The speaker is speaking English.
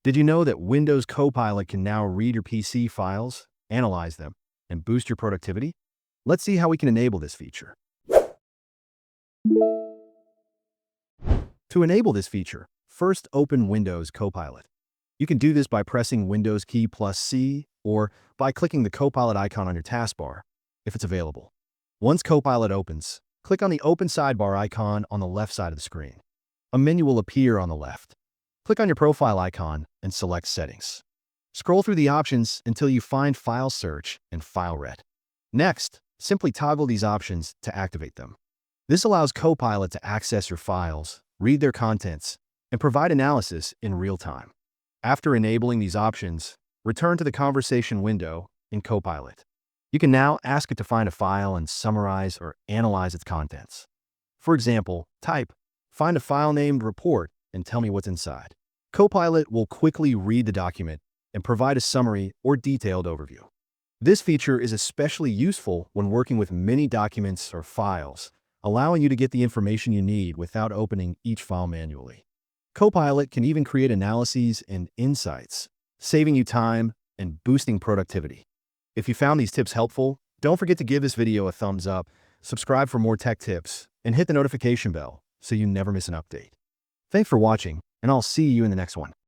Did you know that Windows Copilot can now read your PC files, analyze them, and boost your productivity? Let's see how we can enable this feature. To enable this feature, first open Windows Copilot. You can do this by pressing Windows key plus C or by clicking the Copilot icon on your taskbar, if it's available. Once Copilot opens, click on the Open Sidebar icon on the left side of the screen. A menu will appear on the left. Click on your profile icon and select Settings. Scroll through the options until you find File Search and File Read. Next, simply toggle these options to activate them. This allows Copilot to access your files, read their contents, and provide analysis in real time. After enabling these options, return to the conversation window in Copilot. You can now ask it to find a file and summarize or analyze its contents. For example, type, "Find a file named report and tell me what's inside." Copilot will quickly read the document and provide a summary or detailed overview. This feature is especially useful when working with many documents or files, allowing you to get the information you need without opening each file manually. Copilot can even create analyses and insights, saving you time and boosting productivity. If you found these tips helpful, don't forget to give this video a thumbs up, subscribe for more tech tips, and hit the notification bell so you never miss an update. Thanks for watching, and I'll see you in the next one.